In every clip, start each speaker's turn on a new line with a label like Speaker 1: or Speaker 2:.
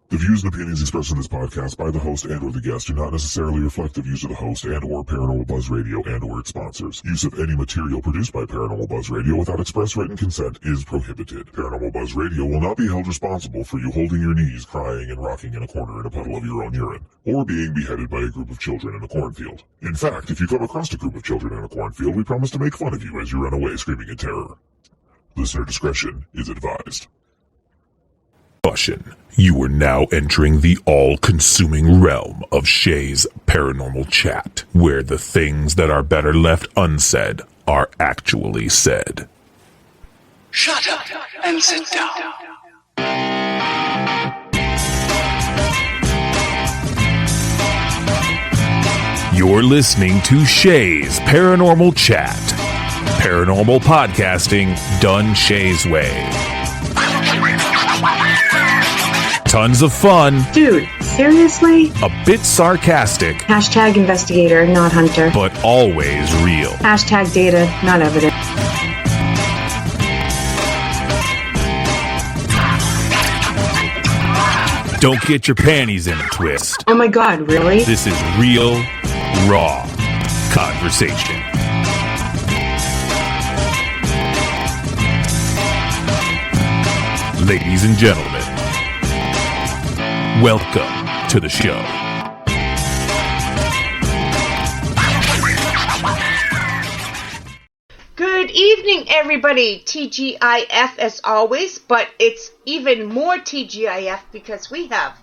Speaker 1: The views and opinions expressed in this podcast by the host and or the guest do not necessarily reflect the views of the host and or Paranormal Buzz Radio and or its sponsors. Use of any material produced by Paranormal Buzz Radio without express written consent is prohibited. Paranormal Buzz Radio will not be held responsible for you holding your knees, crying, and rocking in a corner in a puddle of your own urine, or being beheaded by a group of children in a cornfield. In fact, if you come across a group of children in a cornfield, we promise to make fun of you as you run away screaming in terror. Listener discretion is advised. You are now entering the all-consuming realm of Shay's Paranormal Chat, where the things that are better left unsaid are actually said.
Speaker 2: Shut up and sit down.
Speaker 3: You're listening to Shay's Paranormal Chat. Paranormal podcasting done Shay's way. Tons of fun.
Speaker 4: Dude, seriously?
Speaker 3: A bit sarcastic.
Speaker 4: Hashtag investigator, not hunter.
Speaker 3: But always real.
Speaker 4: Hashtag data, not evidence.
Speaker 3: Don't get your panties in a twist.
Speaker 4: Oh my god, really?
Speaker 3: This is real, raw conversation. Ladies and gentlemen, welcome to the show.
Speaker 5: Good evening, everybody. TGIF as always, but it's even more TGIF because we have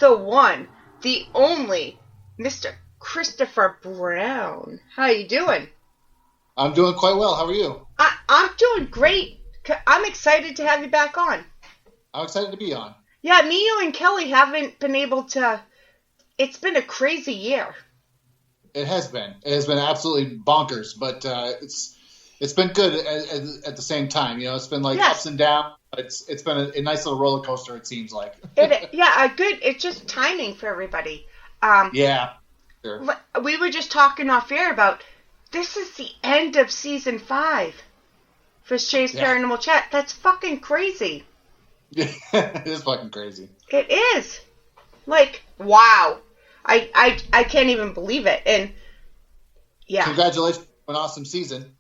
Speaker 5: the one, the only, Mr. Christopher Brown. How you doing?
Speaker 6: I'm doing quite well. How are you?
Speaker 5: I'm doing great. I'm excited to have you back on.
Speaker 6: I'm excited to be on.
Speaker 5: Yeah, me, you, and Kelly haven't been able to. It's been a crazy year.
Speaker 6: It has been. It has been absolutely bonkers, but it's been good at the same time. You know, it's been like ups and downs. It's been a nice little roller coaster. It seems like.
Speaker 5: Good. It's just timing for everybody.
Speaker 6: Yeah. Sure.
Speaker 5: We were just talking off air about this is the end of season 5 for Shay's Paranormal Chat. That's fucking crazy.
Speaker 6: It is fucking crazy.
Speaker 5: It is. Like, wow. I can't even believe it. And yeah.
Speaker 6: Congratulations on an awesome season.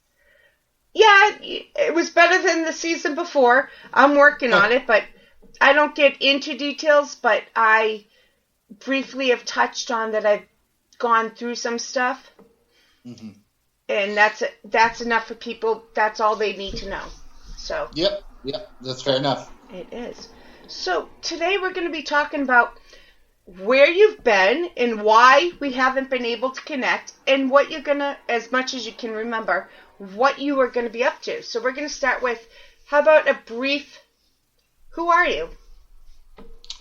Speaker 5: Yeah, it was better than the season before. I'm working on it, but I don't get into details, but I briefly have touched on that I've gone through some stuff. Mm-hmm. And that's enough for people. That's all they need to know. So.
Speaker 6: Yep, that's fair enough.
Speaker 5: It is. So today we're going to be talking about where you've been and why we haven't been able to connect and what you're going to, as much as you can remember, what you are going to be up to. So we're going to start with, how about a brief, who are you?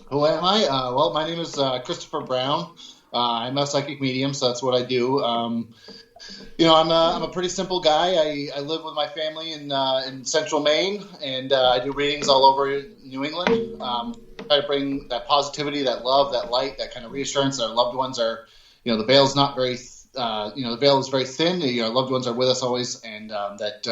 Speaker 6: Who am I? Well, my name is Christopher Brown. I'm a psychic medium, so that's what I do. You know, I'm a pretty simple guy. I live with my family in central Maine, and I do readings all over New England. Try to bring that positivity, that love, that light, that kind of reassurance that our loved ones are, you know, the veil's not very, the veil is very thin. You know, our loved ones are with us always, and that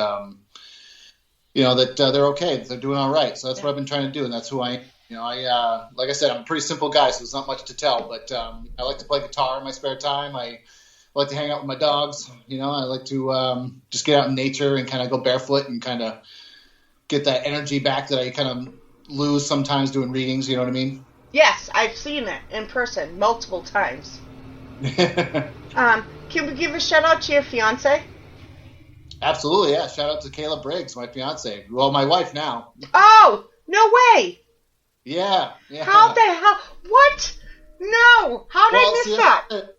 Speaker 6: they're okay, that they're doing all right. So that's what I've been trying to do, and that's who I am. You know, like I said, I'm a pretty simple guy, so there's not much to tell, but I like to play guitar in my spare time. I like to hang out with my dogs. You know, I like to just get out in nature and kind of go barefoot and kind of get that energy back that I kind of lose sometimes doing readings. You know what I mean?
Speaker 5: Yes, I've seen it in person multiple times. Can we give a shout out to your fiance?
Speaker 6: Absolutely, yeah. Shout out to Kayla Briggs, my fiance. Well, my wife now.
Speaker 5: Oh, no way.
Speaker 6: Yeah.
Speaker 5: How the hell? What? No. How did I miss that?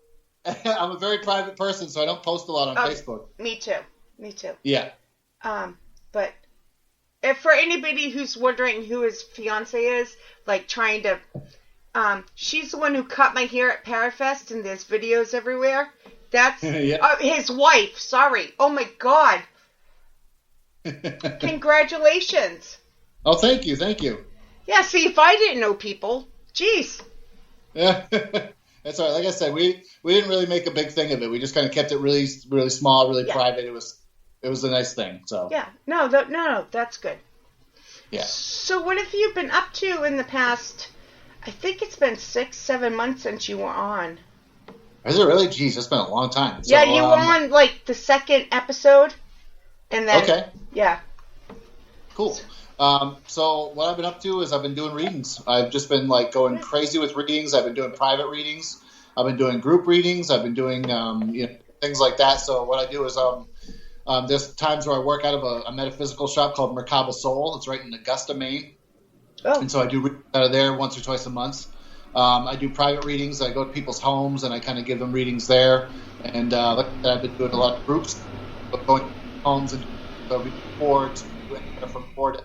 Speaker 6: I'm a very private person, so I don't post a lot on Facebook.
Speaker 5: Me too.
Speaker 6: Yeah.
Speaker 5: But if for anybody who's wondering who his fiance is, like trying to, she's the one who cut my hair at Parafest, and there's videos everywhere. That's his wife. Sorry. Oh my God. Congratulations.
Speaker 6: Oh, thank you.
Speaker 5: Yeah, see, if I didn't know people, geez.
Speaker 6: Yeah, that's all right. Like I said, we didn't really make a big thing of it. We just kind of kept it really, really small, really private. It was a nice thing. So
Speaker 5: Yeah, no, that's good.
Speaker 6: yeah.
Speaker 5: So what have you been up to in the past? I think it's been 6-7 months since you were on.
Speaker 6: Is it really? Jeez, it's been a long time.
Speaker 5: Yeah,
Speaker 6: So,
Speaker 5: you were on like the second episode, and then
Speaker 6: Okay.
Speaker 5: yeah.
Speaker 6: Cool. So what I've been up to is I've been doing readings. I've just been like going crazy with readings. I've been doing private readings. I've been doing group readings. I've been doing things like that. So what I do is there's times where I work out of a metaphysical shop called Merkaba Soul. It's right in Augusta, Maine.
Speaker 5: Oh.
Speaker 6: And so I do readings out of there once or twice a month. I do private readings. I go to people's homes and I kind of give them readings there. And like I said, I've been doing a lot of groups, going to homes and from 4 to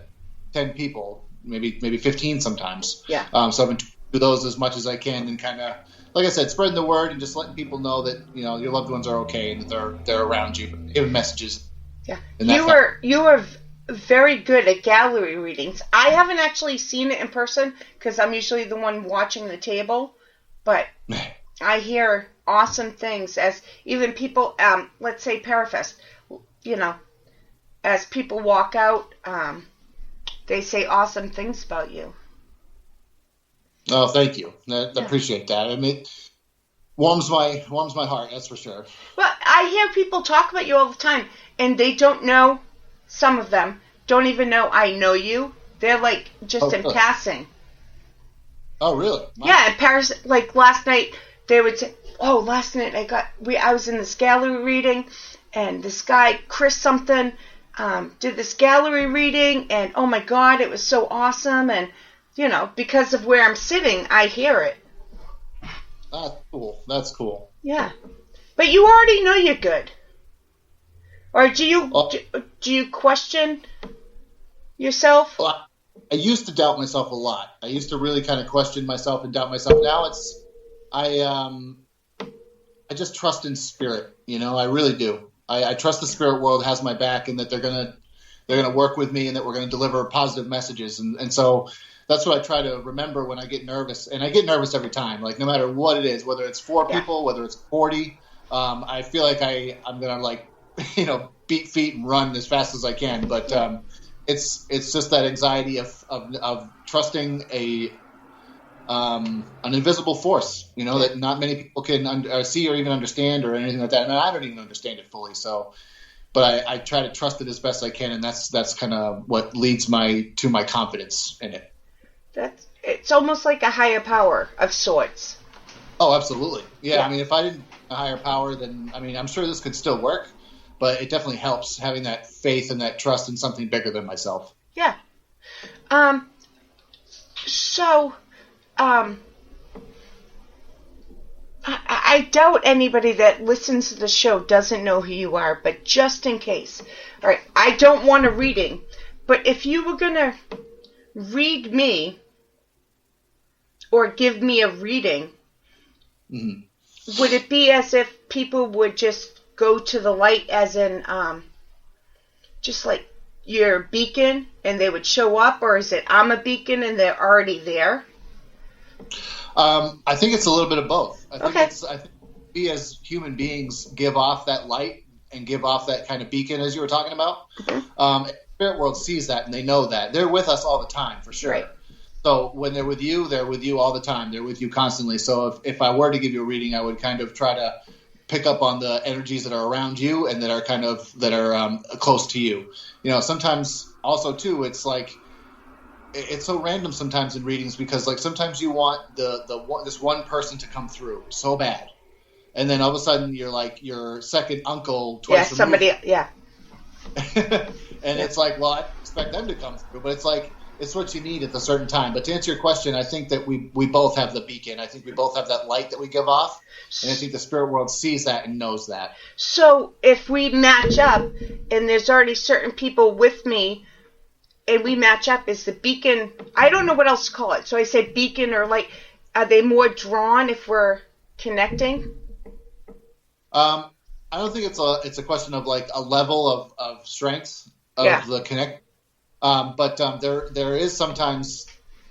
Speaker 6: 10 people, maybe 15 sometimes.
Speaker 5: Yeah.
Speaker 6: So I've been do those as much as I can and kind of, like I said, spreading the word and just letting people know that your loved ones are okay and that they're around you, giving messages.
Speaker 5: Yeah.
Speaker 6: And that
Speaker 5: You were very good at gallery readings. I haven't actually seen it in person because I'm usually the one watching the table, but I hear awesome things as even people, let's say Parafest, as people walk out, they say awesome things about you.
Speaker 6: Oh, thank you. I appreciate that. I mean, it warms my heart, that's for sure.
Speaker 5: Well, I hear people talk about you all the time, and they don't know, some of them don't even know I know you. They're like just in
Speaker 6: really?
Speaker 5: passing.
Speaker 6: Oh, really? Wow.
Speaker 5: Yeah, in Paris, like last night, they would say, oh, last night I was in this gallery reading, and this guy, Chris something, did this gallery reading, and oh my God, it was so awesome, and because of where I'm sitting, I hear it.
Speaker 6: That's cool.
Speaker 5: Yeah. But you already know you're good. Or do you question yourself?
Speaker 6: Well, I used to doubt myself a lot. I used to really kind of question myself and doubt myself. Now I just trust in spirit. I really do. I trust the spirit world has my back and that they're gonna work with me and that we're gonna deliver positive messages. And so that's what I try to remember when I get nervous. And I get nervous every time, like no matter what it is, whether it's 4 people, whether it's 40. I feel like I'm gonna beat feet and run as fast as I can. But it's just that anxiety of trusting an invisible force, that not many people can see or even understand or anything like that. And I don't even understand it fully. So, but I try to trust it as best I can, and that's kind of what leads to my confidence in it.
Speaker 5: It's almost like a higher power of sorts.
Speaker 6: Oh, absolutely. Yeah. I mean, if I didn't have a higher power, then I'm sure this could still work, but it definitely helps having that faith and that trust in something bigger than myself.
Speaker 5: Yeah. I doubt anybody that listens to the show doesn't know who you are, but just in case. All right, I don't want a reading, but if you were going to read me or give me a reading, would it be as if people would just go to the light as in just like your beacon and they would show up, or is it I'm a beacon and they're already there?
Speaker 6: I think it's a little bit of both. I think
Speaker 5: Okay.
Speaker 6: we as human beings give off that light and give off that kind of beacon as you were talking about. The spirit world sees that and they know that. They're with us all the time, for sure.
Speaker 5: Right.
Speaker 6: So when they're with you all the time. They're with you constantly. So if I were to give you a reading, I would kind of try to pick up on the energies that are around you and that are close to you. Sometimes also too, it's like, it's so random sometimes in readings because like sometimes you want this one person to come through so bad, and then all of a sudden you're like your second uncle twice removed.
Speaker 5: Somebody, yeah.
Speaker 6: And it's like, well, I expect them to come through, but it's like it's what you need at a certain time. But to answer your question, I think that we both have the beacon. I think we both have that light that we give off, and I think the spirit world sees that and knows that.
Speaker 5: So if we match up and there's already certain people with me and we match up, is the beacon, I don't know what else to call it, so I said beacon or light, are they more drawn if we're connecting?
Speaker 6: I don't think it's a question of like a level of strength of the connect. But there is sometimes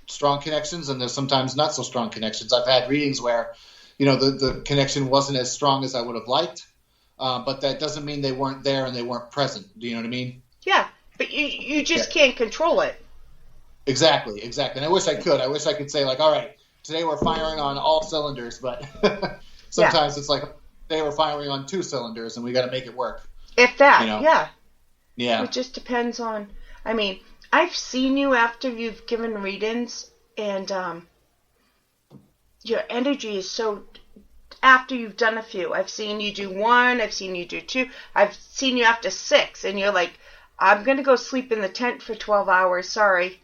Speaker 6: strong connections, and there's sometimes not so strong connections. I've had readings where, the connection wasn't as strong as I would have liked, but that doesn't mean they weren't there and they weren't present. Do you know what I mean?
Speaker 5: Yeah, but you just can't control it.
Speaker 6: Exactly. And I wish I could. I wish I could say, like, all right, today we're firing on all cylinders, but sometimes it's like, today we're firing on 2 cylinders, and we got to make it work.
Speaker 5: If that,
Speaker 6: Yeah.
Speaker 5: It just depends on, I've seen you after you've given readings, and your energy is so, after you've done a few. I've seen you do 1, I've seen you do 2, I've seen you after 6, and you're like, I'm going to go sleep in the tent for 12 hours, sorry.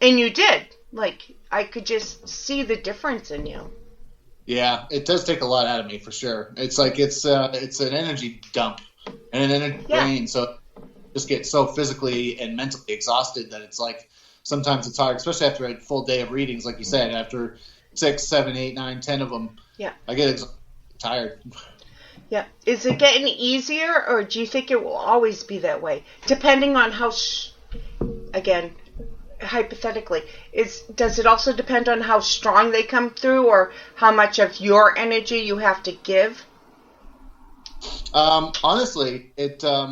Speaker 5: And you did. Like, I could just see the difference in you.
Speaker 6: Yeah, it does take a lot out of me, for sure. It's like it's an energy dump and an energy drain, so just get so physically and mentally exhausted that it's like sometimes it's hard, especially after a full day of readings, like you said, after 6, 7, 8, 9, 10 of them. Yeah, I get tired.
Speaker 5: Yeah, is it getting easier, or do you think it will always be that way, depending on how? Again, hypothetically, does it also depend on how strong they come through, or how much of your energy you have to give?
Speaker 6: Honestly,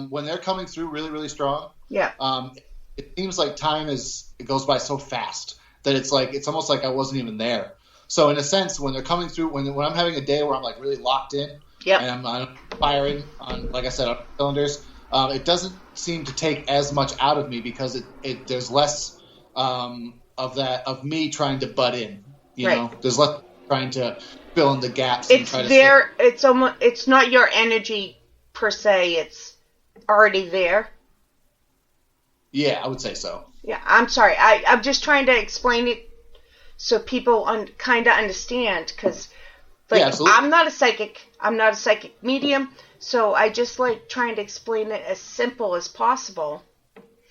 Speaker 6: when they're coming through really, really strong, it seems like it goes by so fast that it's almost like I wasn't even there. So in a sense, when they're coming through, when I'm having a day where I'm like really locked in, and I'm firing on, like I said, on cylinders, it doesn't seem to take as much out of me because there's less of me trying to butt in. You know, there's less trying to fill in the gaps. It's
Speaker 5: not your energy per se. It's already there.
Speaker 6: Yeah, I would say so.
Speaker 5: Yeah, I'm sorry. I'm just trying to explain it so people kind of understand, because I'm not a psychic. I'm not a psychic medium, so I just like trying to explain it as simple as possible.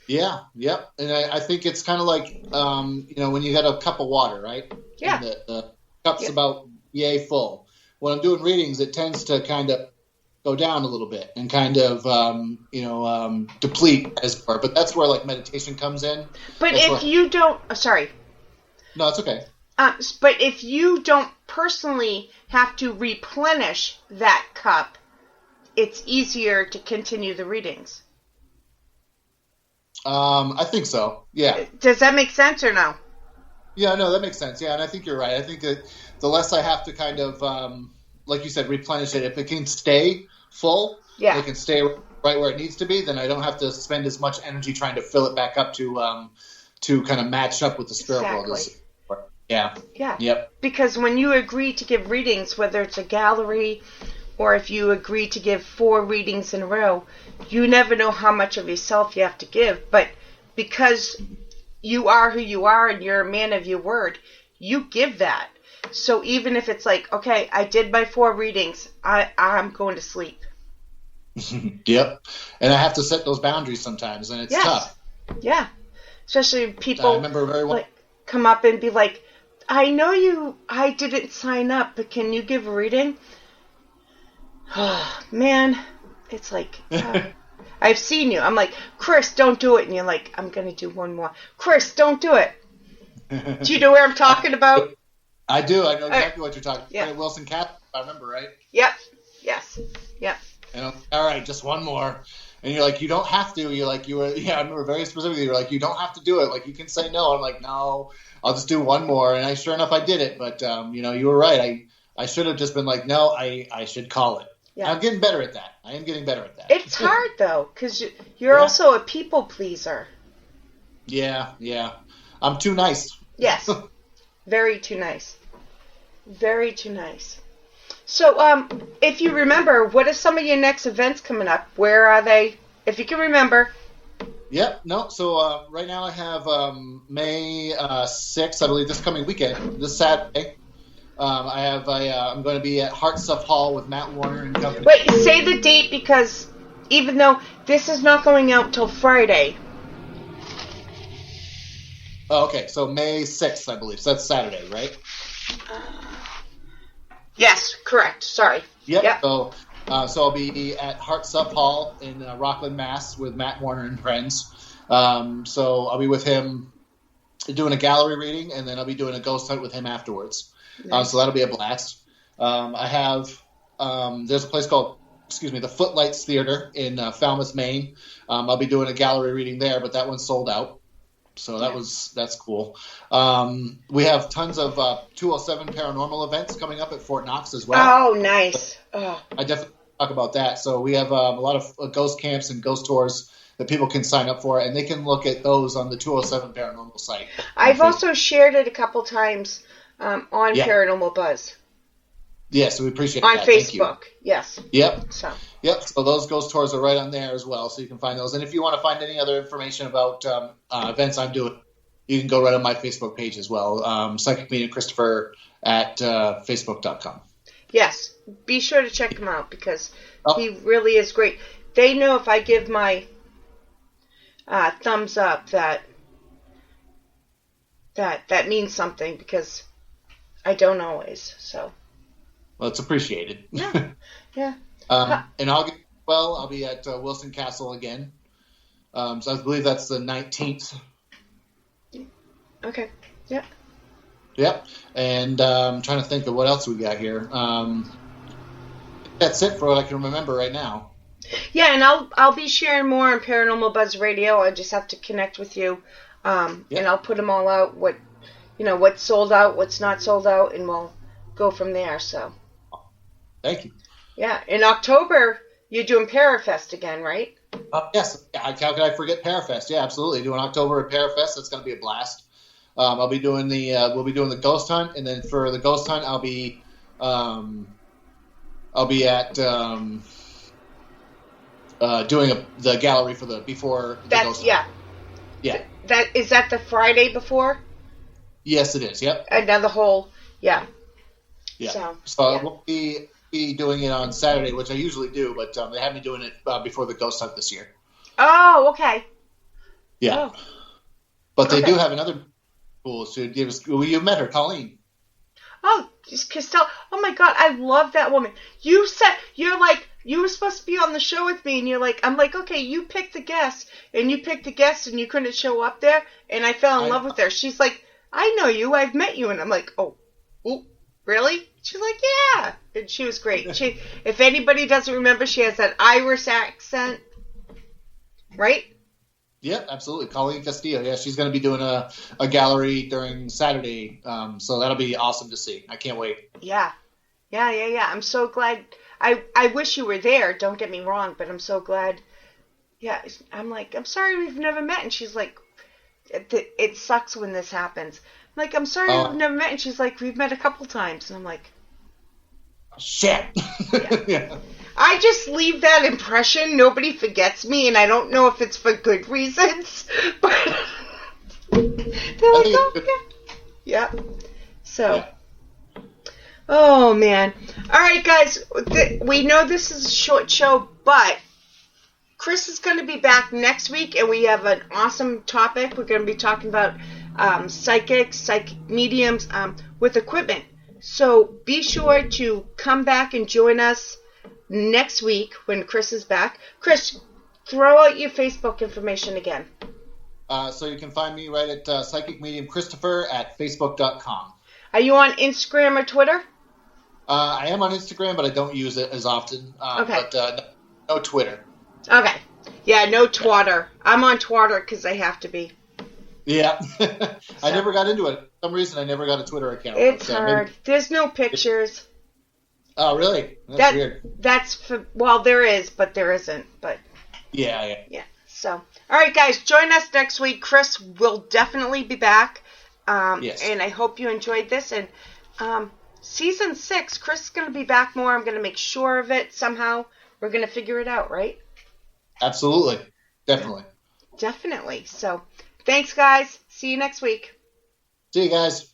Speaker 5: Yeah,
Speaker 6: yep. And I think it's kind of like, when you got a cup of water, right?
Speaker 5: Yeah.
Speaker 6: And the cup's about yay full. When I'm doing readings, it tends to kind of go down a little bit and kind of, deplete as far. But that's where, like, meditation comes in.
Speaker 5: But if you don't... sorry.
Speaker 6: No, it's okay.
Speaker 5: But if you don't personally have to replenish that cup, it's easier to continue the readings.
Speaker 6: I think so. Yeah.
Speaker 5: Does that make sense or no?
Speaker 6: Yeah, no, that makes sense. Yeah, and I think you're right. I think that the less I have to kind of, like you said, replenish it, if it can stay full, it can stay right where it needs to be, then I don't have to spend as much energy trying to fill it back up to kind of match up with the spirit world. Yeah.
Speaker 5: Yeah.
Speaker 6: Yep.
Speaker 5: Because when you agree to give readings, whether it's a gallery or if you agree to give 4 readings in a row, you never know how much of yourself you have to give. But because you are who you are and you're a man of your word, you give that. So even if it's like, okay, I did my 4 readings, I'm going to sleep.
Speaker 6: Yep. And I have to set those boundaries sometimes, and it's tough.
Speaker 5: Yeah. Especially when people
Speaker 6: I remember very well.
Speaker 5: Come up and be like, I know I didn't sign up, but can you give a reading? Oh, man, it's like, I've seen you. I'm like, Chris, don't do it. And you're like, I'm going to do one more. Chris, don't do it. Do you know where I'm talking about?
Speaker 6: I do. I know exactly what you're talking about. Yeah. Wilson Cat, I remember, right?
Speaker 5: Yep. Yes. Yep.
Speaker 6: And I'm, all right, just one more. And you're like, you don't have to. You're like, I remember very specifically, you're like, you don't have to do it. Like, you can say no. I'm like, no, I'll just do one more. And sure enough, I did it. But, you were right. I should have just been like, no, I should call it. Yeah. I'm getting better at that. I am getting better at that.
Speaker 5: It's hard, though, because you're also a people pleaser.
Speaker 6: Yeah. I'm too nice.
Speaker 5: Yes. Very too nice. Very too nice. So, if you remember, what are some of your next events coming up? Where are they? If you can remember.
Speaker 6: Yep. No. So, right now I have May 6th, I believe, this coming weekend, this Saturday. I'm going to be at Heart Stuff Hall with Matt Warner and company.
Speaker 5: Wait, say the date, because even though this is not going out till Friday.
Speaker 6: Oh, okay. So May 6th, I believe. So that's Saturday, right?
Speaker 5: Yes, correct. Sorry.
Speaker 6: Yep. So I'll be at Heart Stuff Hall in Rockland, Mass. with Matt Warner and friends. So I'll be with him doing a gallery reading, and then I'll be doing a ghost hunt with him afterwards.
Speaker 5: Nice.
Speaker 6: So that'll be a blast. I have there's a place called the Footlights Theater in Falmouth, Maine. I'll be doing a gallery reading there, but that one's sold out. So that's cool. We have tons of 207 paranormal events coming up at Fort Knox as well.
Speaker 5: Oh, nice. Oh.
Speaker 6: I definitely talk about that. So we have a lot of ghost camps and ghost tours that people can sign up for, and they can look at those on the 207 Paranormal site.
Speaker 5: I've also shared it a couple times on Paranormal Buzz.
Speaker 6: Yes, we appreciate
Speaker 5: on
Speaker 6: that.
Speaker 5: Facebook. Yes.
Speaker 6: Yep.
Speaker 5: So
Speaker 6: those ghost tours are right on there as well, so you can find those. And if you want to find any other information about events I'm doing, you can go right on my Facebook page as well, Psychic Medium Christopher at Facebook.com.
Speaker 5: Yes, be sure to check him out because he really is great. They know if I give my thumbs up that means something because I don't always. So.
Speaker 6: Well, it's appreciated.
Speaker 5: Yeah. Yeah.
Speaker 6: In August, I'll be at Wilson Castle again. So I believe that's the 19th.
Speaker 5: Okay. Yeah.
Speaker 6: Yep. And I'm trying to think of what else we got here. That's it for what I can remember right now.
Speaker 5: Yeah, and I'll be sharing more on Paranormal Buzz Radio. I just have to connect with you, and I'll put them all out. What's sold out, what's not sold out, and we'll go from there. So.
Speaker 6: Thank you.
Speaker 5: Yeah, in October you're doing Parafest again, right?
Speaker 6: Yes. How could I forget Parafest? Yeah, absolutely. Doing October at Parafest. That's going to be a blast. I'll be doing we'll be doing the ghost hunt, and then for the ghost hunt, I'll be at doing the gallery for before the ghost hunt. Yeah.
Speaker 5: Is that the Friday before?
Speaker 6: Yes, it is. Yep.
Speaker 5: Another whole
Speaker 6: Yeah. So
Speaker 5: yeah.
Speaker 6: I won't be doing it on Saturday, which I usually do, but they have me doing it before the ghost hunt this year.
Speaker 5: Oh, okay.
Speaker 6: Yeah.
Speaker 5: Oh.
Speaker 6: But they do have another cool student. You met her, Colleen.
Speaker 5: Oh, Costello. Oh my God, I love that woman. You were supposed to be on the show with me, and I'm like, okay, you picked the guest, and you couldn't show up there, and I fell in love with her. She's like, I know you, I've met you, and I'm like, oh, really? She's like, yeah, and she was great. If anybody doesn't remember, she has that Irish accent, right?
Speaker 6: Yep, absolutely. Colleen Castillo. Yeah, she's going to be doing a gallery during Saturday, so that'll be awesome to see. I can't wait.
Speaker 5: Yeah. I'm so glad. I wish you were there, don't get me wrong, but I'm so glad. Yeah, I'm like, I'm sorry we've never met. And she's like, it sucks when this happens. I'm like, I'm sorry we've never met. And she's like, we've met a couple times. And I'm like,
Speaker 6: shit. Yeah.
Speaker 5: I just leave that impression. Nobody forgets me, and I don't know if it's for good reasons. But they're like, oh, yeah. So. Yeah. Oh, man. All right, guys. We know this is a short show, but Chris is going to be back next week, and we have an awesome topic. We're going to be talking about psychic mediums with equipment. So be sure to come back and join us next week when Chris is back. Chris, throw out your Facebook information again.
Speaker 6: So you can find me right at Psychic Medium Christopher at Facebook.com.
Speaker 5: Are you on Instagram or Twitter?
Speaker 6: I am on Instagram, but I don't use it as often.
Speaker 5: Okay.
Speaker 6: But no Twitter.
Speaker 5: Okay. Yeah, no Twatter. I'm on Twatter because I have to be.
Speaker 6: Yeah. I never got into it. For some reason, I never got a Twitter account.
Speaker 5: It's hard. There's no pictures.
Speaker 6: Oh, really? That's weird.
Speaker 5: There is, but there isn't. But
Speaker 6: Yeah.
Speaker 5: So, all right, guys, join us next week. Chris will definitely be back.
Speaker 6: Yes.
Speaker 5: And I hope you enjoyed this. And season 6, Chris is going to be back more. I'm going to make sure of it somehow. We're going to figure it out, right?
Speaker 6: Absolutely. Definitely.
Speaker 5: Definitely. So, thanks, guys. See you next week.
Speaker 6: See you guys.